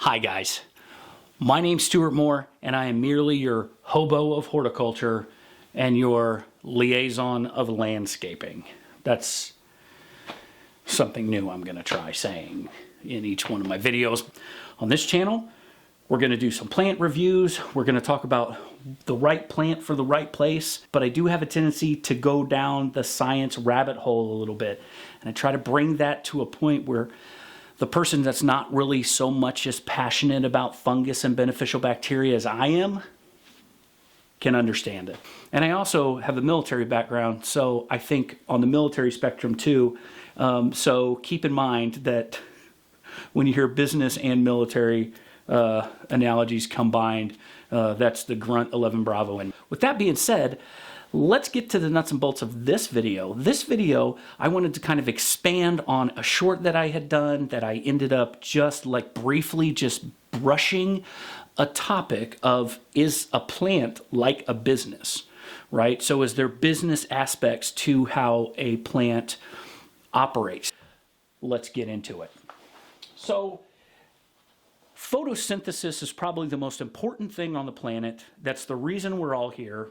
Hi guys, my name's Stuart Moore and I am merely your hobo of horticulture and your liaison of landscaping. That's something new I'm going to try saying in each one of my videos. On this channel, we're going to do some plant reviews. We're going to talk about the right plant for the right place, but I do have a tendency to go down the science rabbit hole a little bit, and I try to bring that to a point where the person that's not really so much as passionate about fungus and beneficial bacteria as I am can understand it. And I also have a military background, so I think on the military spectrum too. So keep in mind that when you hear business and military analogies combined, that's the Grunt 11 Bravo. And with that being said, let's get to the nuts and bolts of this video. This video, I wanted to kind of expand on a short that I had done that I ended up just like briefly just brushing a topic of, is a plant like a business, right? So is there business aspects to how a plant operates? Let's get into it. So photosynthesis is probably the most important thing on the planet. That's the reason we're all here.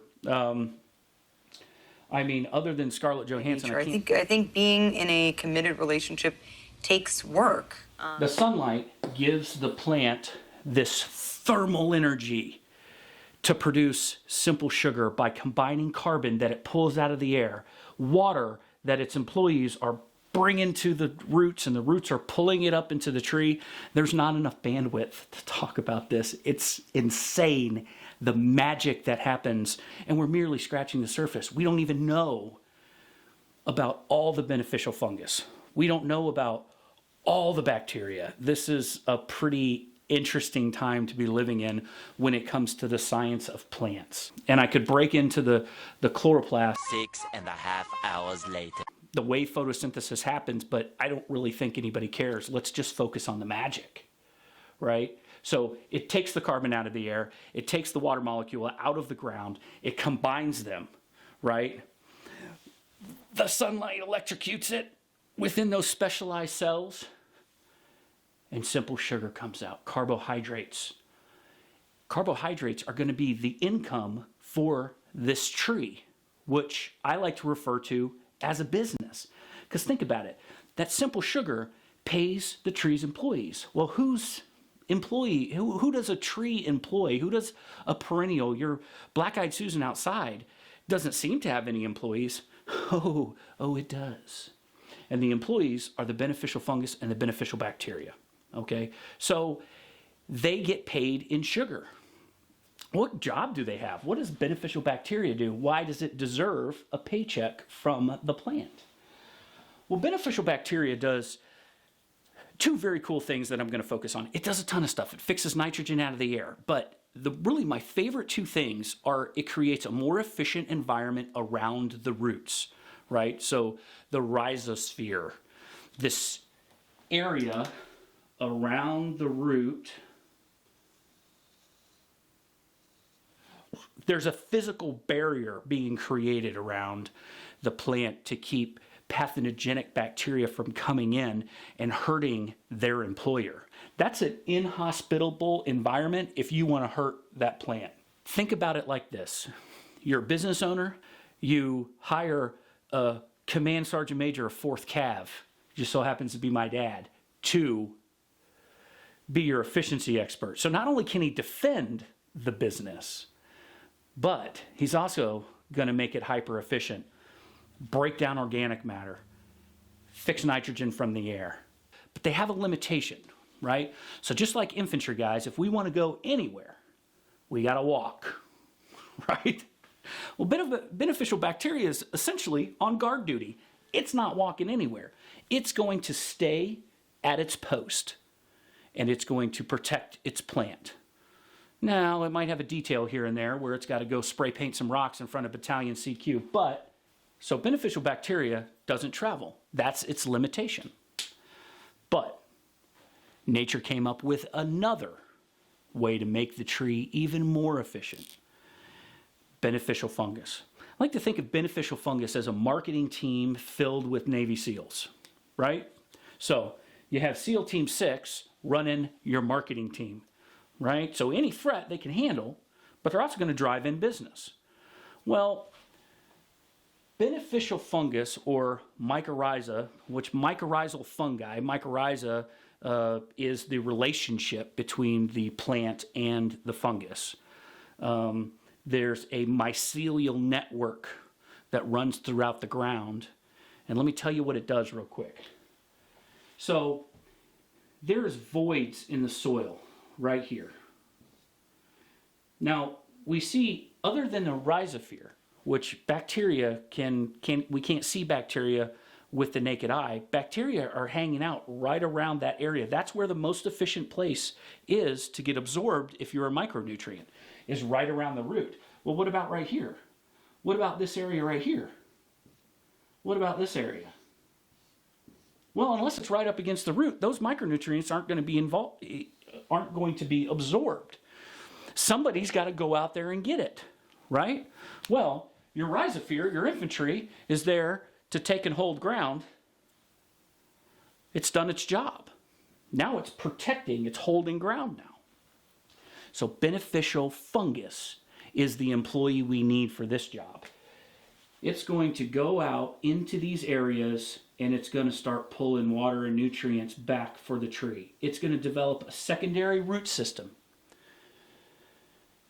I mean, other than Scarlett Johansson, I think being in a committed relationship takes work. The sunlight gives the plant this thermal energy to produce simple sugar by combining carbon that it pulls out of the air, water that its employees are bringing to the roots, and the roots are pulling it up into the tree. There's not enough bandwidth to talk about this. It's insane, the magic that happens, and we're merely scratching the surface. We don't even know about all the beneficial fungus. We don't know about all the bacteria. This is a pretty interesting time to be living in when it comes to the science of plants. And I could break into the chloroplast 6.5 hours later. The way photosynthesis happens, but I don't really think anybody cares. Let's just focus on the magic, right? So it takes the carbon out of the air, it takes the water molecule out of the ground, it combines them, right? The sunlight electrocutes it within those specialized cells, and simple sugar comes out, carbohydrates. Carbohydrates are going to be the income for this tree, which I like to refer to as a business. Because think about it, that simple sugar pays the tree's employees. Well, whose employee, who does a tree employ? Who does a perennial? Your black-eyed Susan outside doesn't seem to have any employees. Oh, it does. And the employees are the beneficial fungus and the beneficial bacteria. Okay, so they get paid in sugar. What job do they have? What does beneficial bacteria do? Why does it deserve a paycheck from the plant? Well, beneficial bacteria does two very cool things that I'm going to focus on. It does a ton of stuff. It fixes nitrogen out of the air, but really my favorite two things are it creates a more efficient environment around the roots, right? So the rhizosphere, this area around the root, there's a physical barrier being created around the plant to keep pathogenic bacteria from coming in and hurting their employer. That's an inhospitable environment if you want to hurt that plant. Think about it like this. You're a business owner, you hire a command sergeant major of 4th Cav, just so happens to be my dad, to be your efficiency expert. So not only can he defend the business, but he's also going to make it hyper efficient, break down organic matter, fix nitrogen from the air. But they have a limitation, right? So just like infantry guys, if we want to go anywhere, we got to walk, right? Well, beneficial bacteria is essentially on guard duty. It's not walking anywhere. It's going to stay at its post, and it's going to protect its plant. Now, it might have a detail here and there where it's got to go spray paint some rocks in front of Battalion CQ, but so beneficial bacteria doesn't travel. That's its limitation. But nature came up with another way to make the tree even more efficient. Beneficial fungus. I like to think of beneficial fungus as a marketing team filled with Navy SEALs, right? So you have SEAL Team 6 running your marketing team, right? So any threat they can handle, but they're also going to drive in business. Well, beneficial fungus or mycorrhiza, which mycorrhizal fungi, mycorrhiza is the relationship between the plant and the fungus. There's a mycelial network that runs throughout the ground. And let me tell you what it does real quick. So there's voids in the soil right here. Now, we see, other than the rhizosphere, which bacteria we can't see bacteria with the naked eye, bacteria are hanging out right around that area. That's where the most efficient place is to get absorbed if you're a micronutrient, is right around the root. Well, what about right here? What about this area right here? What about this area? Well, unless it's right up against the root, those micronutrients aren't going to be absorbed. Somebody's got to go out there and get it, right? Well, your rhizosphere, your infantry, is there to take and hold ground. It's done its job. Now it's protecting, it's holding ground now. So beneficial fungus is the employee we need for this job. It's going to go out into these areas and it's going to start pulling water and nutrients back for the tree. It's going to develop a secondary root system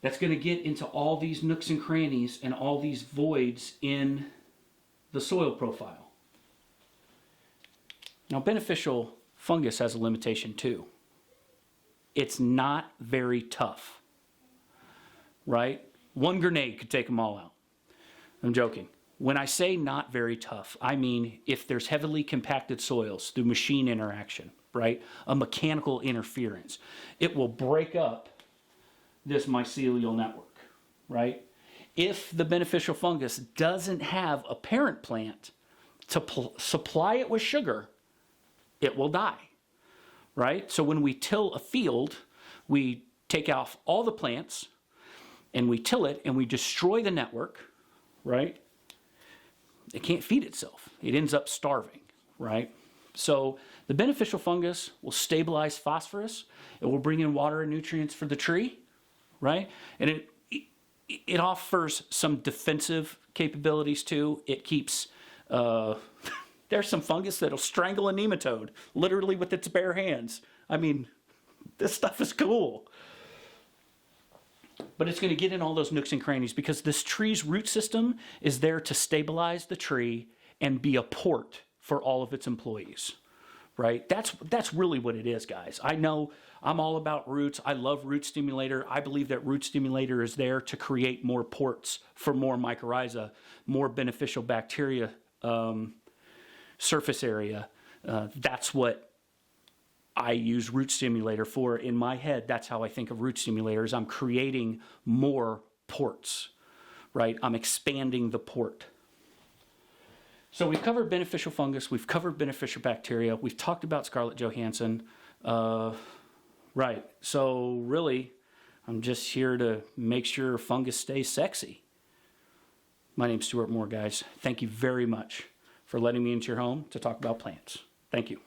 that's going to get into all these nooks and crannies and all these voids in the soil profile. Now, beneficial fungus has a limitation too. It's not very tough, right? One grenade could take them all out. I'm joking. When I say not very tough, I mean if there's heavily compacted soils through machine interaction, right? A mechanical interference, it will break up this mycelial network, right? If the beneficial fungus doesn't have a parent plant to supply it with sugar, it will die, right? So when we till a field, we take off all the plants and we till it and we destroy the network, right? It can't feed itself. It ends up starving, right? So the beneficial fungus will stabilize phosphorus. It will bring in water and nutrients for the tree, right? And it offers some defensive capabilities too. It keeps, there's some fungus that'll strangle a nematode, literally with its bare hands. I mean, this stuff is cool. But it's going to get in all those nooks and crannies because this tree's root system is there to stabilize the tree and be a port for all of its employees, right? That's really what it is, guys. I know I'm all about roots. I love root stimulator. I believe that root stimulator is there to create more ports for more mycorrhiza, more beneficial bacteria surface area. That's what I use root stimulator for. In my head, that's how I think of root stimulators. I'm creating more ports, right? I'm expanding the port. So we've covered beneficial fungus. We've covered beneficial bacteria. We've talked about Scarlett Johansson. Right. So really, I'm just here to make sure fungus stays sexy. My name's Stuart Moore, guys. Thank you very much for letting me into your home to talk about plants. Thank you.